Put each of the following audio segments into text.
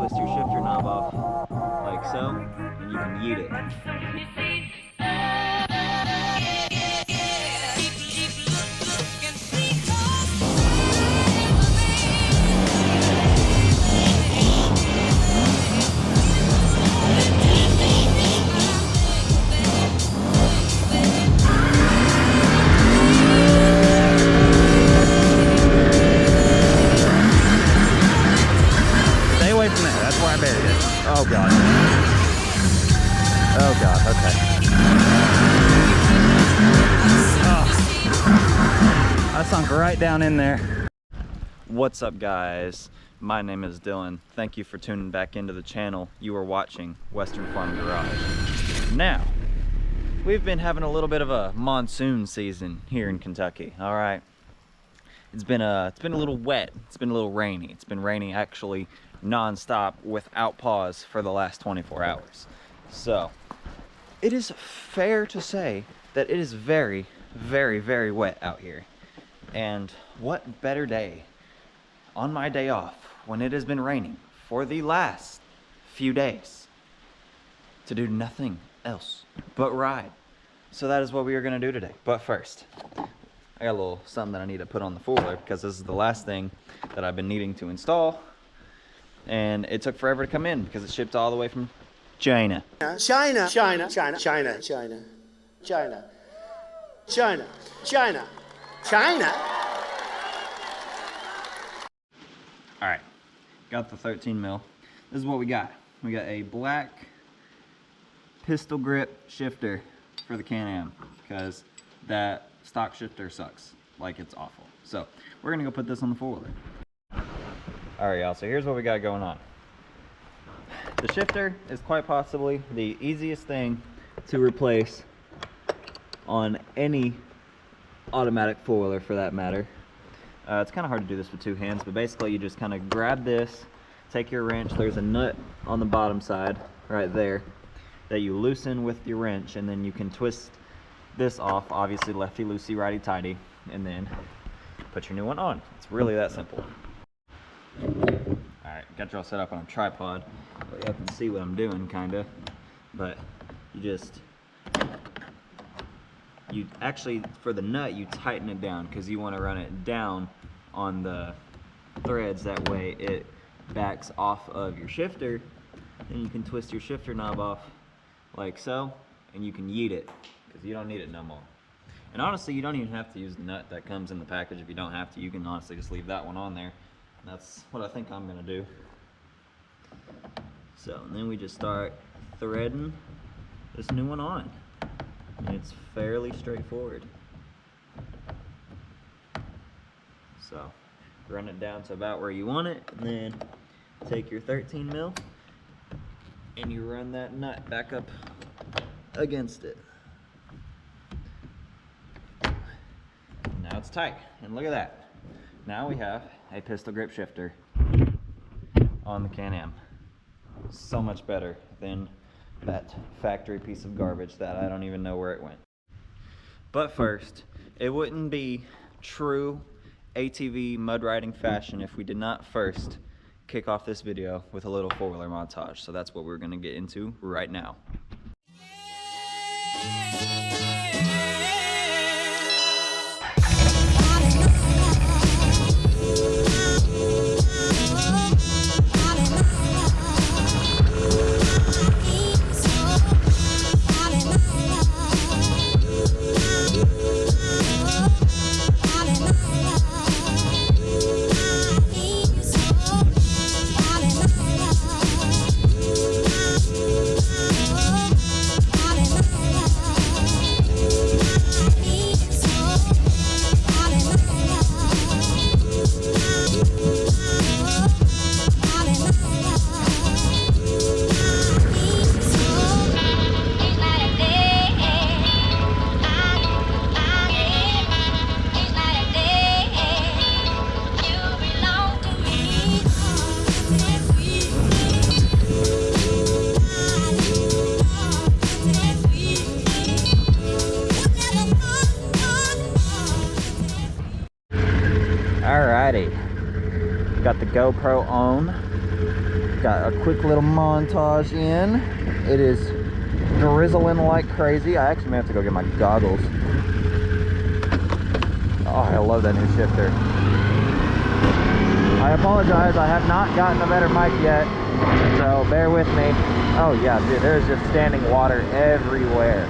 twist your shifter knob off like so, and you can yeet it. I buried it. Oh god. Oh god, okay. Oh. I sunk right down in there. What's up guys? My name is Dylan. Thank you for tuning back into the channel. You are watching Western Farm Garage. Now, we've been having a little bit of a monsoon season here in Kentucky, all right? It's been a little wet. It's been a little rainy. It's been raining actually non-stop without pause for the last 24 hours. So it is fair to say that it is very, very, very wet out here. And what better day on my day off when it has been raining for the last few days to do nothing else but ride. So that is what we are going to do today. But first, I got a little something that I need to put on the four-wheeler because this is the last thing that I've been needing to install. And it took forever to come in because it shipped all the way from China. China, China, China, China, China, China, China, China, China. All right, got the 13 mil. This is what we got. We got a black pistol grip shifter for the Can-Am because that stock shifter sucks. Like, it's awful. So we're gonna go put this on the four-wheeler. All right, y'all, so here's what we got going on. The shifter is quite possibly the easiest thing to replace on any automatic four-wheeler for that matter. It's kind of hard to do this with two hands, but basically you just kind of grab this, take your wrench, there's a nut on the bottom side right there that you loosen with your wrench, and then you can twist this off, obviously lefty-loosey, righty-tighty, and then put your new one on. It's really that simple. Alright, got you all set up on a tripod, but you can see what I'm doing, kinda. But you actually, for the nut, you tighten it down because you want to run it down on the threads. That way it backs off of your shifter. Then you can twist your shifter knob off like so, and you can yeet it because you don't need it no more. And honestly, you don't even have to use the nut that comes in the package. If you don't have to, you can honestly just leave that one on there. That's what I think I'm gonna do. So, and then we just start threading this new one on. And it's fairly straightforward. So, run it down to about where you want it, and then take your 13 mil and you run that nut back up against it. Now it's tight, and look at that. Now we have a pistol grip shifter on the Can-Am. So much better than that factory piece of garbage that I don't even know where it went. But first, it wouldn't be true ATV mud riding fashion if we did not first kick off this video with a little four-wheeler montage. So that's what we're gonna get into right now. Alrighty, got the GoPro on, Got a quick little montage in. It is drizzling like crazy. I actually may have to go get my goggles. Oh, I love that new shifter. I apologize, I have not gotten a better mic yet, so bear with me. Oh yeah, dude, there's just standing water everywhere.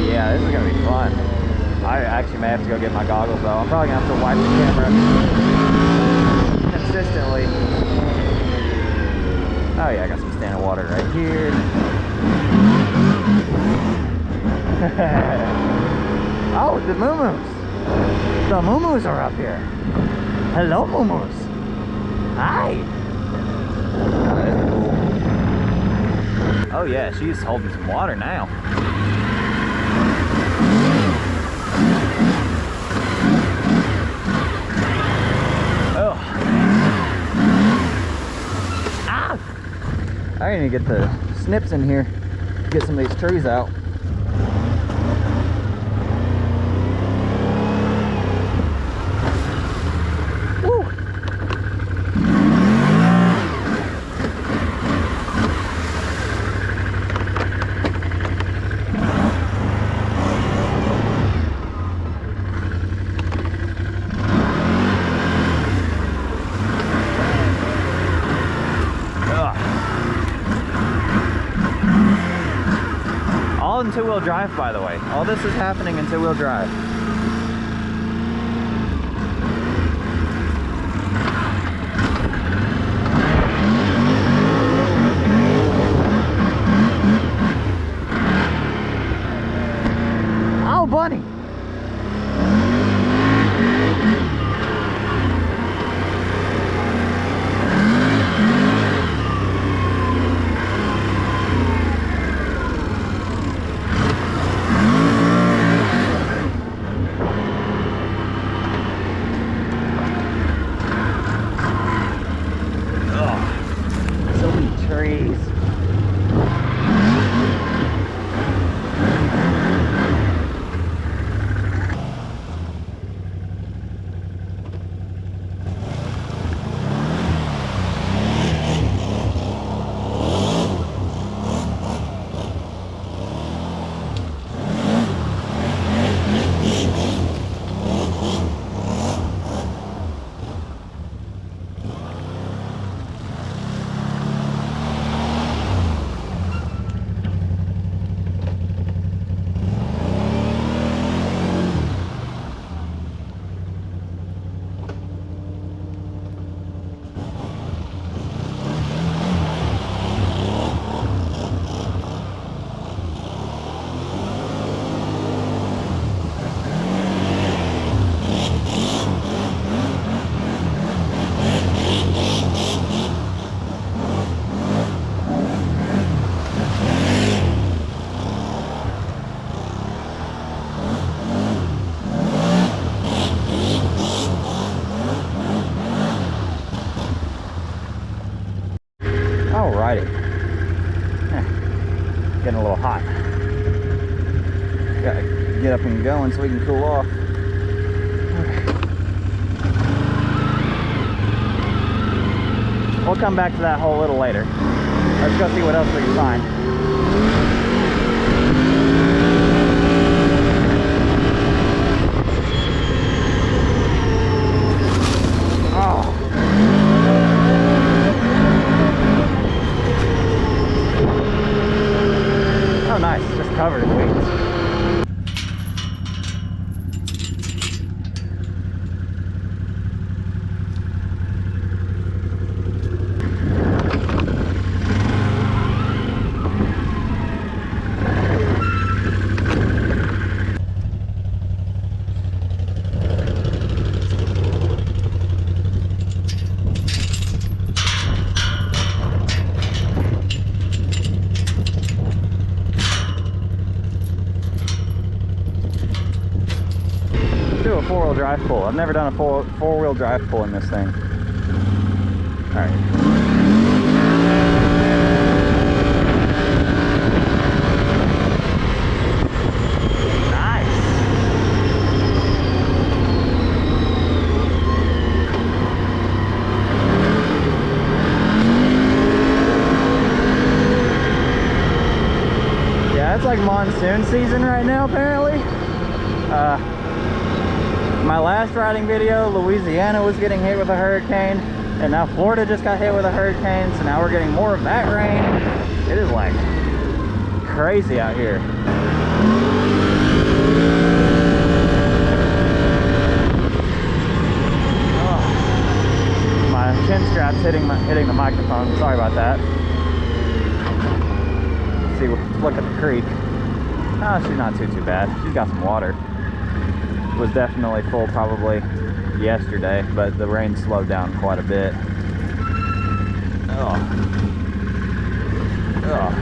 Yeah, this is gonna be fun. I actually may have to go get my goggles though. I'm probably gonna have to wipe the camera consistently. Oh yeah, I got some standing water right here. Oh, the moo-moos. The moo-moos are up here. Hello, moo-moos. Hi. Oh, that's cool. Oh yeah, she's holding some water now. Oh. Ah! I need to get the snips in here. Get some of these trees out. All in two-wheel drive, by the way. All this is happening in two-wheel drive. Oh, buddy! Alrighty. Getting a little hot. Gotta get up and going so we can cool off. We'll come back to that hole a little later. Let's go see what else we can find. Oh. Oh, nice. Just covered in weeds. Do a four-wheel drive pull. I've never done a four-wheel drive pull in this thing. All right. Nice. like monsoon season right now, apparently. My last riding video, Louisiana was getting hit with a hurricane, and now Florida just got hit with a hurricane, so now we're getting more of that rain. It is like crazy out here. Oh, my chin strap's hitting the microphone. Sorry about that. Let's see, look at the creek. Oh, she's not too bad. She's got some water. It was definitely full probably yesterday, but the rain slowed down quite a bit. Oh. Oh.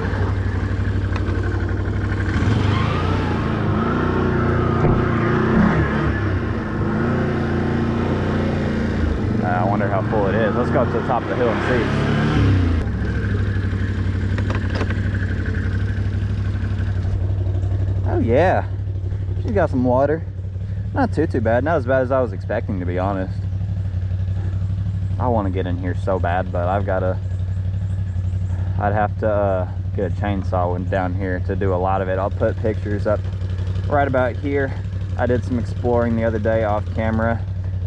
I wonder how full it is. Let's go up to the top of the hill and see. Oh yeah, she's got some water. Not too bad. Not as bad as I was expecting, to be honest. I want to get in here so bad, but I'd have to get a chainsaw down here to do a lot of it. I'll put pictures up right about here. I did some exploring the other day off camera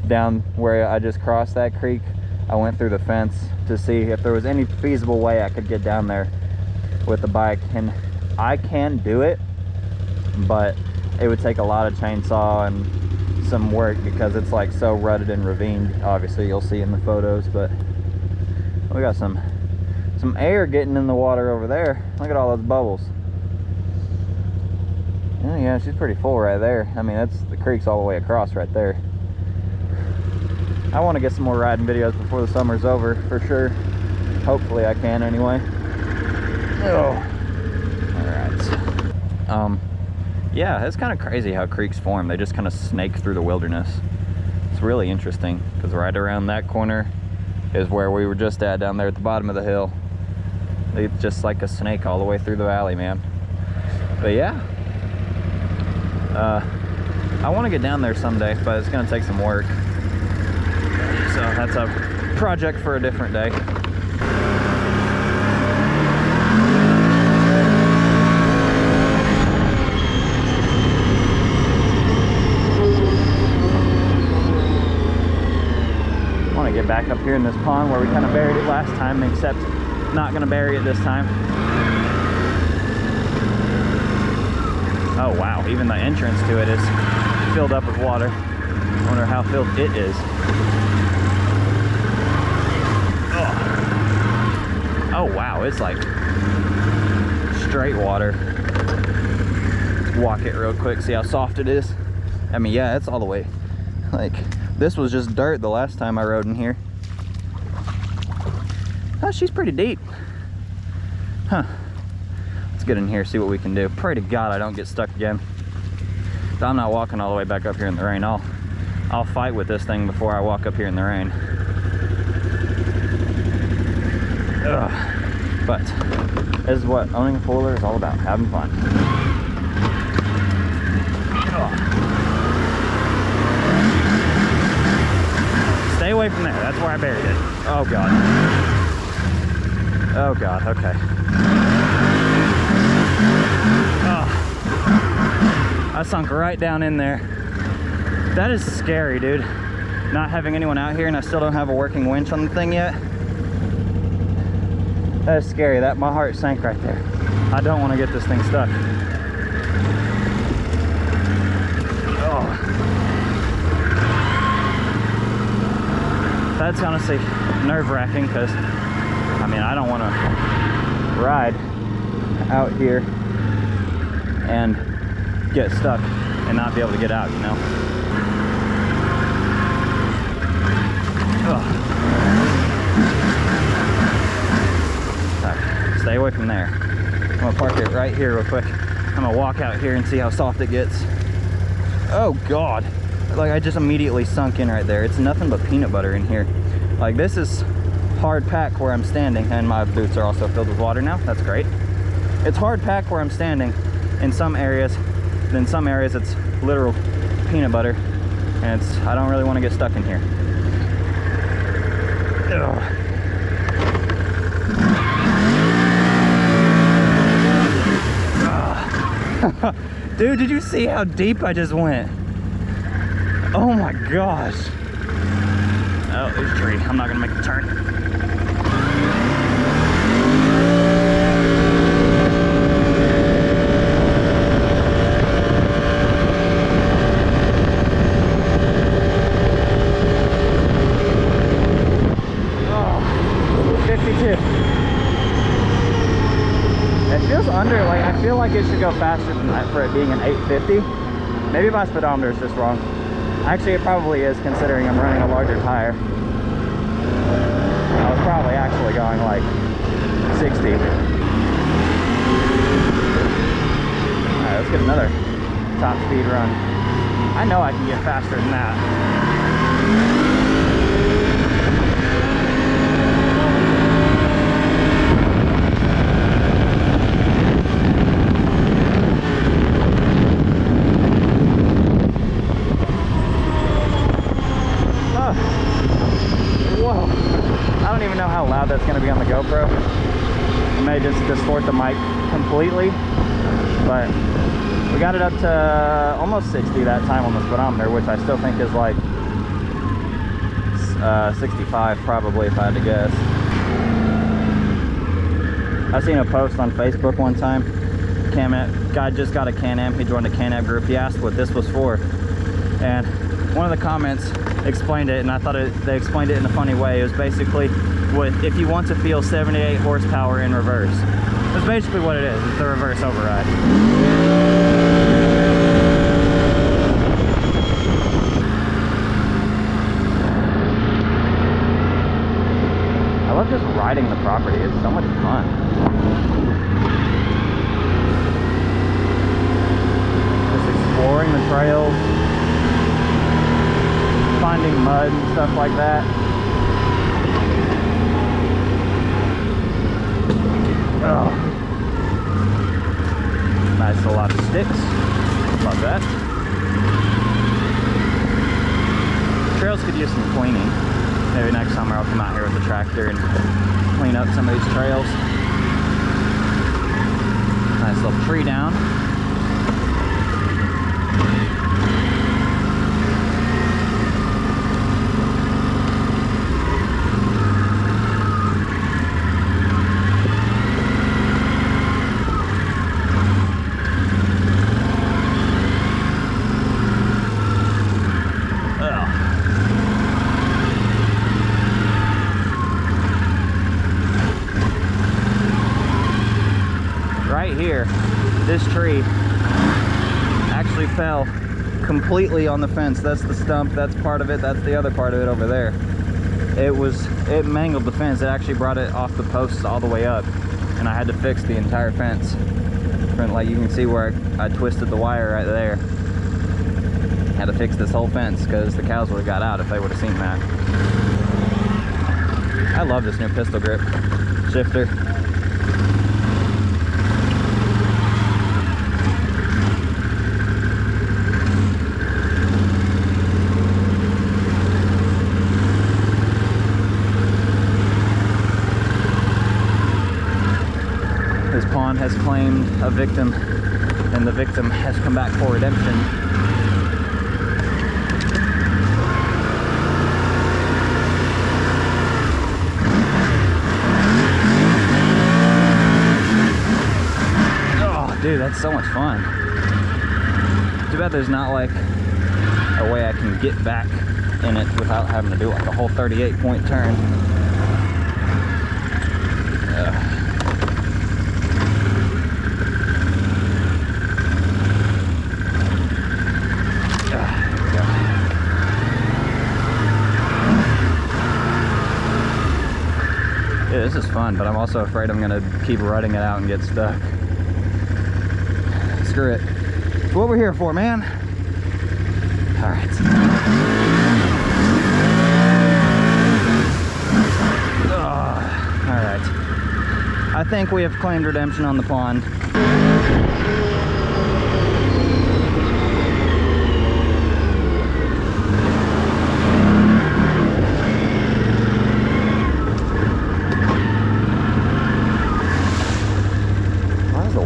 down where I just crossed that creek. I went through the fence to see if there was any feasible way I could get down there with the bike, and I can do it, but it would take a lot of chainsaw and some work because it's like so rutted and ravined. Obviously you'll see in the photos, but we got some air getting in the water over there. Look at all those bubbles. Oh yeah, she's pretty full right there. I mean, that's the creek's all the way across right there. I want to get some more riding videos before the summer's over for sure. Hopefully I can anyway. Oh, all right. Yeah, it's kind of crazy how creeks form. They just kind of snake through the wilderness. It's really interesting because right around that corner is where we were just at, down there at the bottom of the hill. It's just like a snake all the way through the valley, man. But yeah, I want to get down there someday, but it's going to take some work. So that's a project for a different day. Get back up here in this pond where we kind of buried it last time, except not going to bury it this time. Oh wow, even the entrance to it is filled up with water. I wonder how filled it is. Oh wow, it's like straight water. Let's walk it real quick, see how soft it is. I mean, yeah, it's all the way like, this was just dirt the last time I rode in here. Oh, she's pretty deep. Huh. Let's get in here, see what we can do. Pray to God I don't get stuck again. So I'm not walking all the way back up here in the rain. I'll fight with this thing before I walk up here in the rain. Ugh. But this is what owning a four-wheeler is all about, having fun. Stay away from there. That's where I buried it. Oh God. Oh God. Okay. Oh. I sunk right down in there. That is scary, dude. Not having anyone out here, and I still don't have a working winch on the thing yet. That is scary. My heart sank right there. I don't want to get this thing stuck. Oh. That's honestly nerve-wracking because, I mean, I don't want to ride out here and get stuck and not be able to get out, you know? Ugh. Right, stay away from there. I'm gonna park it right here real quick. I'm gonna walk out here and see how soft it gets. Oh God. Like, I just immediately sunk in right there. It's nothing but peanut butter in here. Like, this is hard pack where I'm standing, and my boots are also filled with water now. That's great. It's hard pack where I'm standing in some areas. In some areas it's literal peanut butter, and I don't really want to get stuck in here. Ugh. Dude, did you see how deep I just went? Oh my gosh. Oh, there's a tree. I'm not gonna make the turn. Oh, 52. It feels under, like, I feel like it should go faster than that for it being an 850. Maybe my speedometer is just wrong. Actually, it probably is, considering I'm running a larger tire. I was probably actually going like 60. Alright, let's get another top speed run. I know I can get faster than that. I don't even know how loud that's going to be on the GoPro. It may just distort the mic completely, but we got it up to almost 60 that time on the speedometer, which I still think is like 65 probably, if I had to guess. I seen a post on Facebook one time. Guy just got a Can-Am. He joined a Can-Am group. He asked what this was for, and one of the comments explained it, and I thought they explained it in a funny way. It was basically if you want to feel 78 horsepower in reverse. That's basically what it is. It's the reverse override. I love just riding the property. It's so much fun. Just exploring the trails, finding mud and stuff like that. Oh. Nice, a lot of sticks. Love that. Trails could use some cleaning. Maybe next summer I'll come out here with the tractor and clean up some of these trails. Nice little tree down. Here, this tree actually fell completely on the fence. That's the stump, that's part of it, that's the other part of it over there. It mangled the fence. It actually brought it off the posts all the way up, and I had to fix the entire fence. Like you can see where I twisted the wire right there. Had to fix this whole fence because the cows would have got out if they would have seen that. I love this new pistol grip shifter. This pawn has claimed a victim, and the victim has come back for redemption. Oh, dude, that's so much fun. Too bad there's not like a way I can get back in it without having to do like a whole 38-point turn. Yeah, this is fun, but I'm also afraid I'm gonna keep riding it out and get stuck. Screw it. It's what we're here for, man. All right. All right. I think we have claimed redemption on the pond.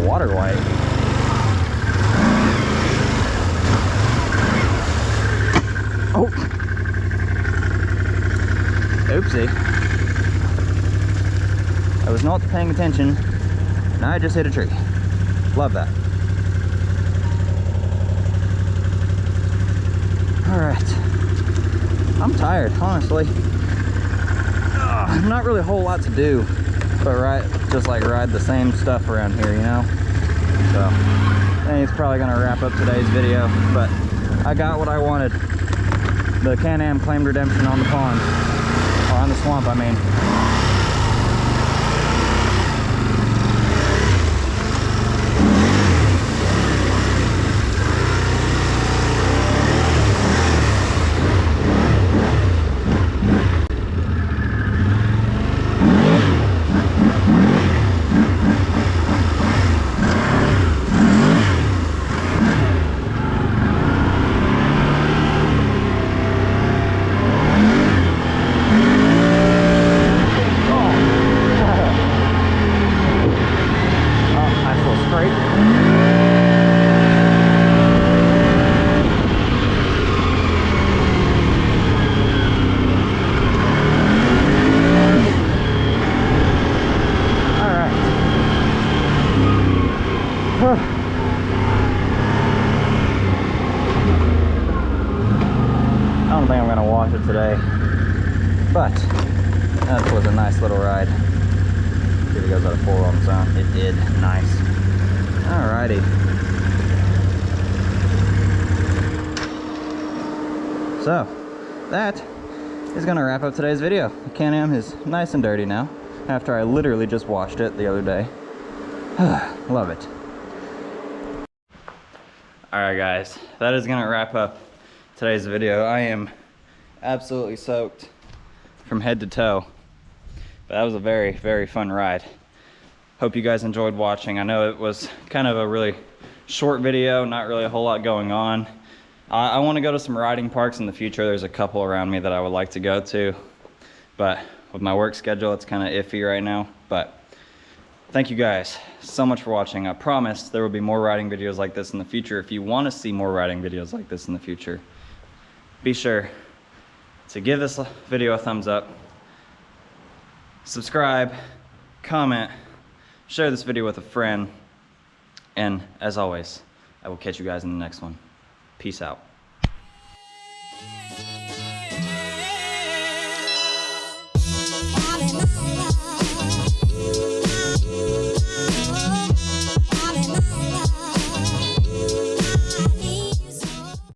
Water white. Oopsie. I was not paying attention, and I just hit a tree. Love that. All right. I'm tired, honestly. Not really a whole lot to do, but just like ride the same stuff around here, you know? So, I think it's probably gonna wrap up today's video, but I got what I wanted. The Can-Am claimed redemption on the pond, or on the swamp, I mean. I don't think I'm gonna wash it today, but that was a nice little ride. See if it goes out of 4 on its own. It did. Nice. Alrighty. So that is gonna wrap up today's video. The Can-Am is nice and dirty now after I literally just washed it the other day. Love it. Alright guys, that is gonna wrap up today's video. I am absolutely soaked from head to toe, but that was a very, very fun ride. Hope you guys enjoyed watching. I know it was kind of a really short video, not really a whole lot going on. I want to go to some riding parks in the future. There's a couple around me that I would like to go to, but with my work schedule, it's kind of iffy right now. But thank you guys so much for watching. I promise there will be more riding videos like this in the future. If you want to see more riding videos like this in the future, be sure to give this video a thumbs up, subscribe, comment, share this video with a friend, and as always, I will catch you guys in the next one. Peace out.